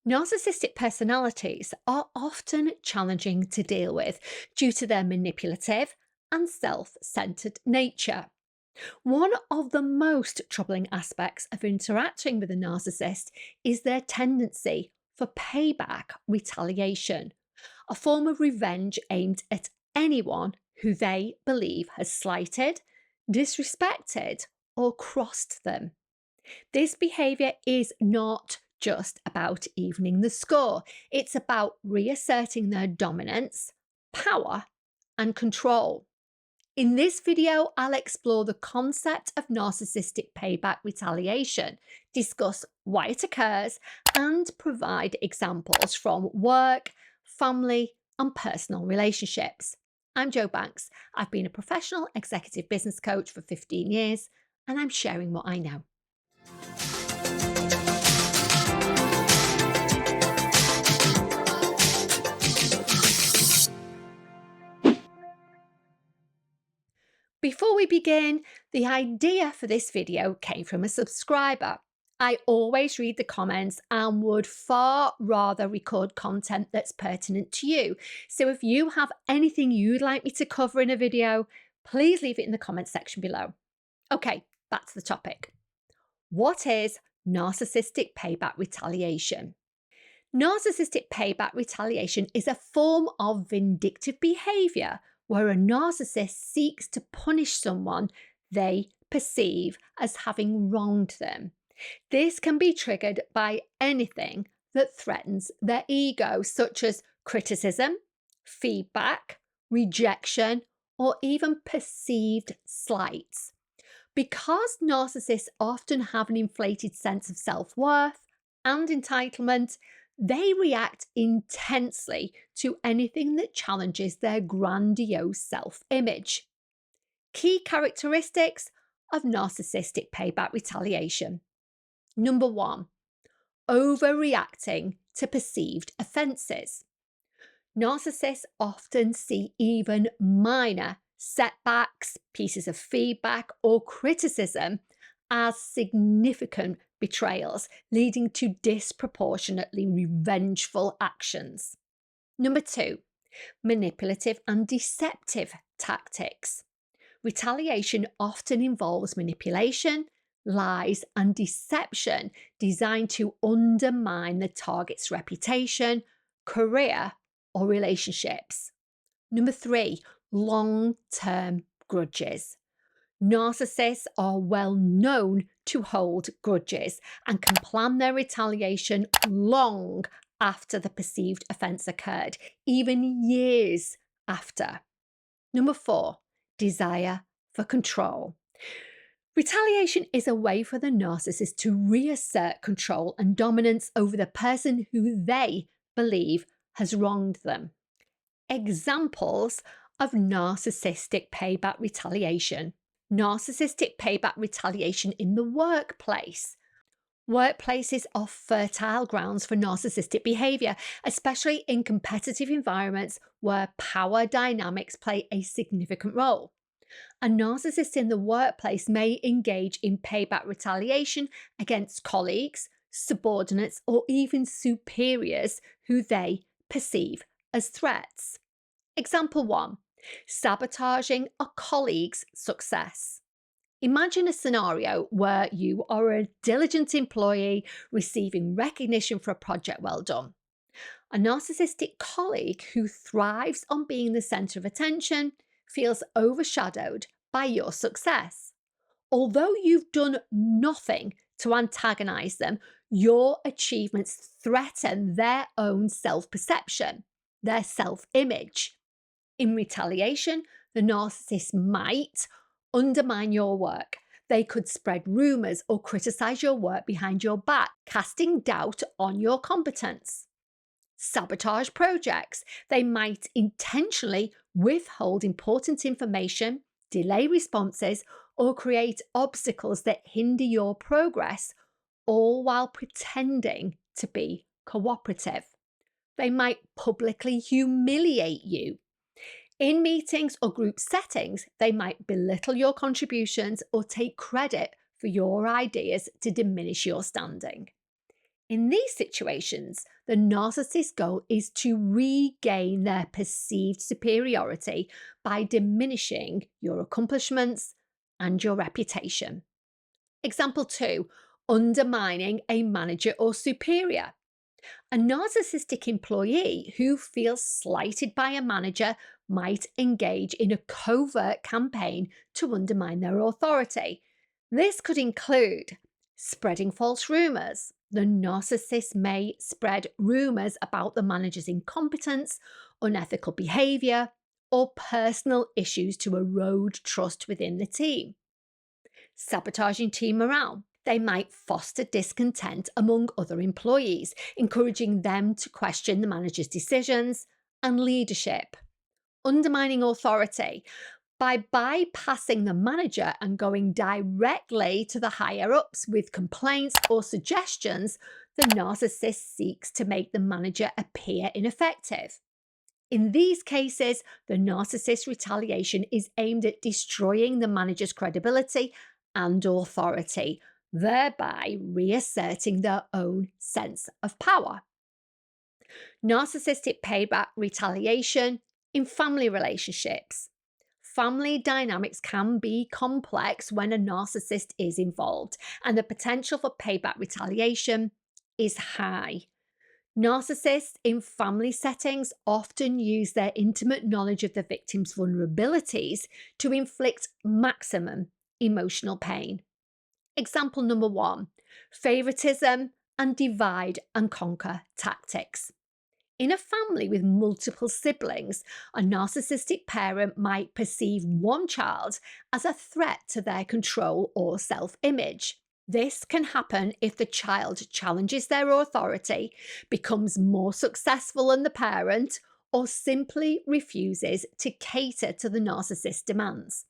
Narcissistic personalities are often challenging to deal with due to their manipulative and self centered nature. One of the most troubling aspects of interacting with a narcissist is their tendency for payback retaliation, a form of revenge aimed at anyone who they believe has slighted, disrespected, or crossed them. This behaviour is not just about evening the score, it's about reasserting their dominance, power, and control. In this video, I'll explore the concept of narcissistic payback retaliation, discuss why it occurs, and provide examples from work, family, and personal relationships. I'm Jo Banks. I've been a professional executive business coach for 15 years, and I'm sharing what I know. Before we begin, the idea for this video came from a subscriber. I always read the comments and would far rather record content that's pertinent to you. So if you have anything you'd like me to cover in a video, please leave it in the comment section below. Okay, back to the topic. What is narcissistic payback retaliation? Narcissistic payback retaliation is a form of vindictive behaviour where a narcissist seeks to punish someone they perceive as having wronged them. This can be triggered by anything that threatens their ego, such as criticism, feedback, rejection, or even perceived slights. Because narcissists often have an inflated sense of self-worth and entitlement, they react intensely to anything that challenges their grandiose self-image. Key characteristics of narcissistic payback retaliation. Number 1, overreacting to perceived offences. Narcissists often see even minor setbacks, pieces of feedback, or criticism as significant betrayals, leading to disproportionately revengeful actions. Number 2, manipulative and deceptive tactics. Retaliation often involves manipulation, lies, and deception designed to undermine the target's reputation, career, or relationships. Number 3, long-term grudges. Narcissists are well known to hold grudges and can plan their retaliation long after the perceived offence occurred, even years after. Number 4, desire for control. Retaliation is a way for the narcissist to reassert control and dominance over the person who they believe has wronged them. Examples of narcissistic payback retaliation. Narcissistic payback retaliation in the workplace. Workplaces are fertile grounds for narcissistic behaviour, especially in competitive environments where power dynamics play a significant role. A narcissist in the workplace may engage in payback retaliation against colleagues, subordinates, or even superiors who they perceive as threats. Example 1, sabotaging a colleague's success. Imagine a scenario where you are a diligent employee receiving recognition for a project well done. A narcissistic colleague who thrives on being the centre of attention feels overshadowed by your success. Although you've done nothing to antagonise them, your achievements threaten their own self-perception, their self-image. In retaliation, the narcissist might undermine your work. They could spread rumours or criticise your work behind your back, casting doubt on your competence. Sabotage projects. They might intentionally withhold important information, delay responses, or create obstacles that hinder your progress, all while pretending to be cooperative. They might publicly humiliate you. In meetings or group settings, they might belittle your contributions or take credit for your ideas to diminish your standing. In these situations, the narcissist's goal is to regain their perceived superiority by diminishing your accomplishments and your reputation. Example 2, undermining a manager or superior. A narcissistic employee who feels slighted by a manager might engage in a covert campaign to undermine their authority. This could include spreading false rumours. The narcissist may spread rumours about the manager's incompetence, unethical behaviour, or personal issues to erode trust within the team. Sabotaging team morale. They might foster discontent among other employees, encouraging them to question the manager's decisions and leadership. Undermining authority. By bypassing the manager and going directly to the higher ups with complaints or suggestions, the narcissist seeks to make the manager appear ineffective. In these cases, the narcissist's retaliation is aimed at destroying the manager's credibility and authority, thereby reasserting their own sense of power. Narcissistic payback retaliation in family relationships. Family dynamics can be complex when a narcissist is involved, and the potential for payback retaliation is high. Narcissists in family settings often use their intimate knowledge of the victim's vulnerabilities to inflict maximum emotional pain. Example number 1, favoritism and divide and conquer tactics. In a family with multiple siblings, a narcissistic parent might perceive one child as a threat to their control or self-image. This can happen if the child challenges their authority, becomes more successful than the parent, or simply refuses to cater to the narcissist's demands.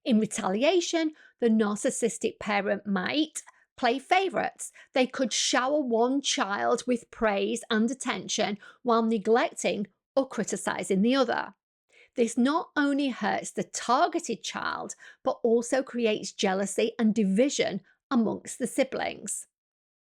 In retaliation, the narcissistic parent might play favourites. They could shower one child with praise and attention while neglecting or criticising the other. This not only hurts the targeted child, but also creates jealousy and division amongst the siblings.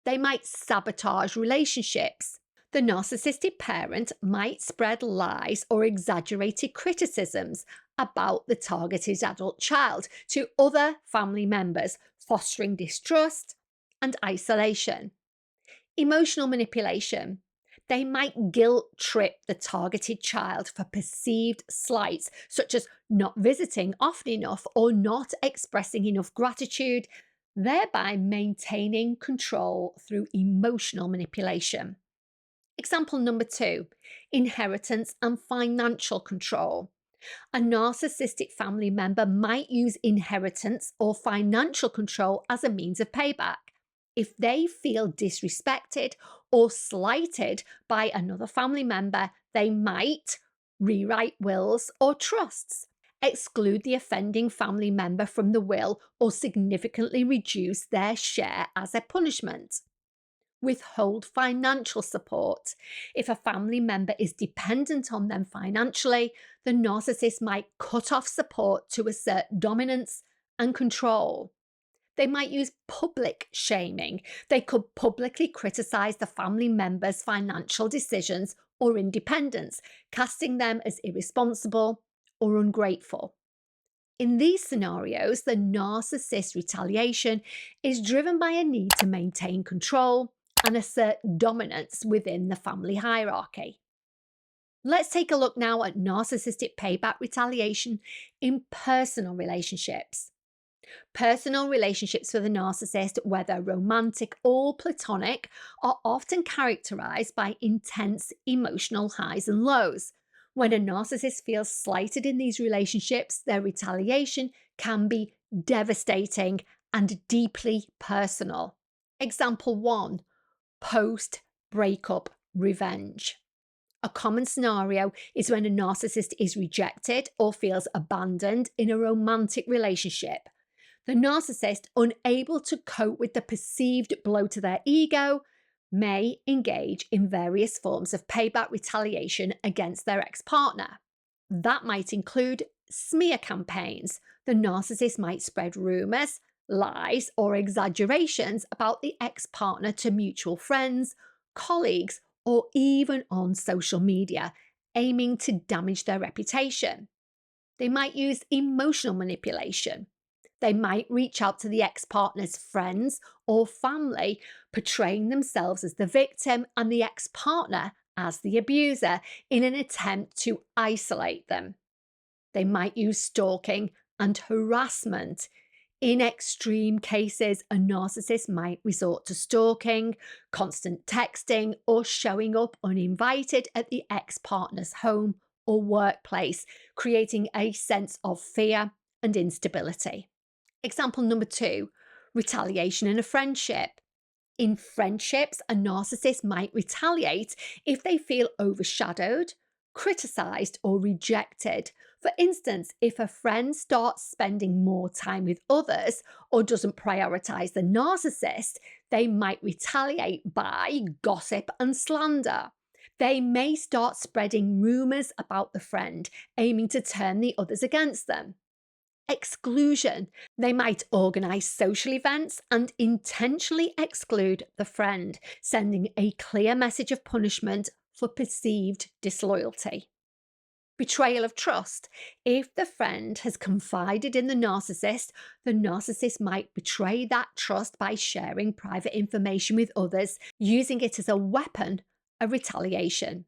They might sabotage relationships. The narcissistic parent might spread lies or exaggerated criticisms about the targeted adult child to other family members, fostering distrust and isolation. Emotional manipulation. They might guilt trip the targeted child for perceived slights, such as not visiting often enough or not expressing enough gratitude, thereby maintaining control through emotional manipulation. Example number 2, inheritance and financial control. A narcissistic family member might use inheritance or financial control as a means of payback. If they feel disrespected or slighted by another family member, they might rewrite wills or trusts, exclude the offending family member from the will, or significantly reduce their share as a punishment. Withhold financial support. If a family member is dependent on them financially, the narcissist might cut off support to assert dominance and control. They might use public shaming. They could publicly criticize the family member's financial decisions or independence, casting them as irresponsible or ungrateful. In these scenarios, the narcissist's retaliation is driven by a need to maintain control and assert dominance within the family hierarchy. Let's take a look now at narcissistic payback retaliation in personal relationships. Personal relationships for the narcissist, whether romantic or platonic, are often characterized by intense emotional highs and lows. When a narcissist feels slighted in these relationships, their retaliation can be devastating and deeply personal. Example 1, post-breakup revenge. A common scenario is when a narcissist is rejected or feels abandoned in a romantic relationship. The narcissist, unable to cope with the perceived blow to their ego, may engage in various forms of payback retaliation against their ex-partner. That might include smear campaigns. The narcissist might spread rumours lies or exaggerations about the ex-partner to mutual friends, colleagues, or even on social media, aiming to damage their reputation. They might use emotional manipulation. They might reach out to the ex-partner's friends or family, portraying themselves as the victim and the ex-partner as the abuser in an attempt to isolate them. They might use stalking and harassment. In extreme cases, a narcissist might resort to stalking, constant texting, or showing up uninvited at the ex-partner's home or workplace, creating a sense of fear and instability. Example number 2, retaliation in a friendship. In friendships, a narcissist might retaliate if they feel overshadowed, criticized, or rejected. For instance, if a friend starts spending more time with others or doesn't prioritize the narcissist, they might retaliate by gossip and slander. They may start spreading rumors about the friend, aiming to turn the others against them. Exclusion. They might organize social events and intentionally exclude the friend, sending a clear message of punishment for perceived disloyalty. Betrayal of trust. If the friend has confided in the narcissist might betray that trust by sharing private information with others, using it as a weapon of retaliation.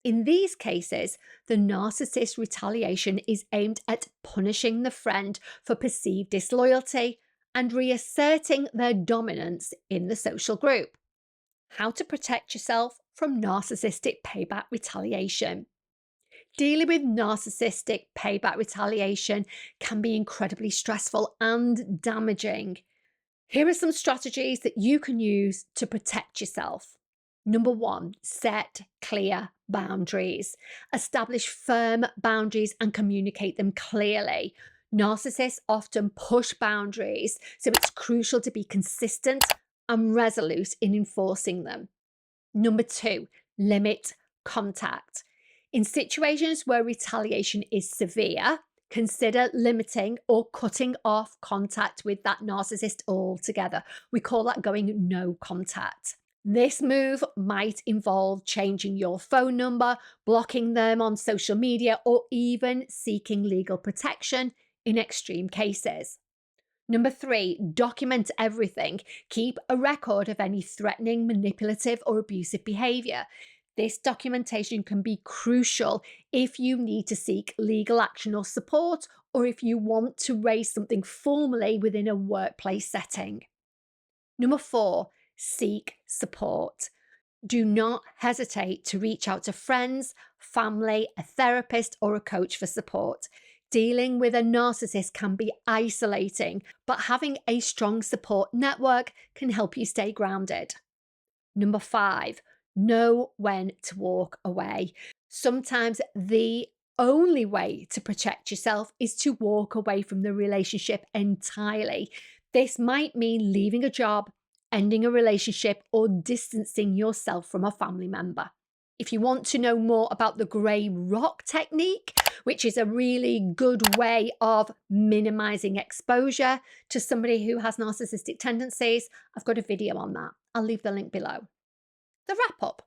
In these cases, the narcissist retaliation is aimed at punishing the friend for perceived disloyalty and reasserting their dominance in the social group. How to protect yourself from narcissistic payback retaliation. Dealing with narcissistic payback retaliation can be incredibly stressful and damaging. Here are some strategies that you can use to protect yourself. Number 1, set clear boundaries. Establish firm boundaries and communicate them clearly. Narcissists often push boundaries, so it's crucial to be consistent and resolute in enforcing them. Number 2, limit contact. In situations where retaliation is severe, consider limiting or cutting off contact with that narcissist altogether. We call that going no contact. This move might involve changing your phone number, blocking them on social media, or even seeking legal protection in extreme cases. Number 3, document everything. Keep a record of any threatening, manipulative, or abusive behaviour. This documentation can be crucial if you need to seek legal action or support, or if you want to raise something formally within a workplace setting. Number 4, seek support. Do not hesitate to reach out to friends, family, a therapist, or a coach for support. Dealing with a narcissist can be isolating, but having a strong support network can help you stay grounded. Number 5, know when to walk away. Sometimes the only way to protect yourself is to walk away from the relationship entirely. This might mean leaving a job, ending a relationship, or distancing yourself from a family member. If you want to know more about the grey rock technique, which is a really good way of minimizing exposure to somebody who has narcissistic tendencies, I've got a video on that. I'll leave the link below. The wrap up.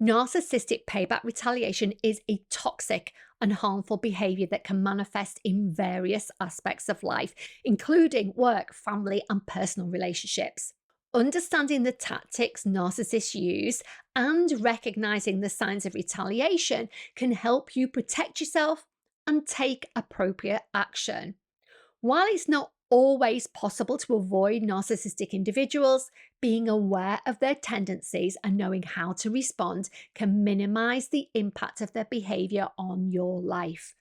Narcissistic payback retaliation is a toxic and harmful behaviour that can manifest in various aspects of life, including work, family, and personal relationships. Understanding the tactics narcissists use and recognising the signs of retaliation can help you protect yourself and take appropriate action. While it's not always possible to avoid narcissistic individuals, being aware of their tendencies and knowing how to respond can minimize the impact of their behavior on your life.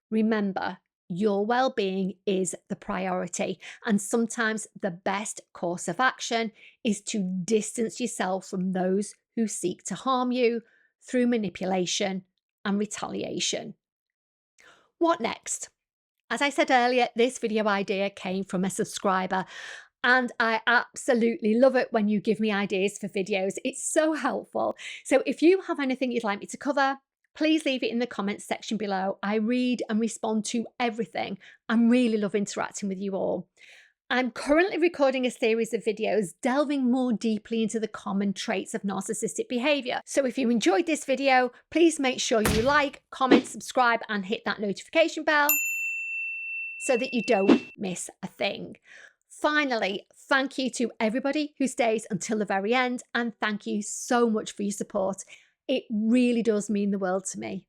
Remember, your well-being is the priority, and sometimes the best course of action is to distance yourself from those who seek to harm you through manipulation and retaliation. What next? As I said earlier, this video idea came from a subscriber, and I absolutely love it when you give me ideas for videos. It's so helpful. So if you have anything you'd like me to cover, please leave it in the comments section below. I read and respond to everything. I really love interacting with you all. I'm currently recording a series of videos delving more deeply into the common traits of narcissistic behaviour. So if you enjoyed this video, please make sure you like, comment, subscribe, and hit that notification bell so that you don't miss a thing. Finally, thank you to everybody who stays until the very end, and thank you so much for your support. It really does mean the world to me.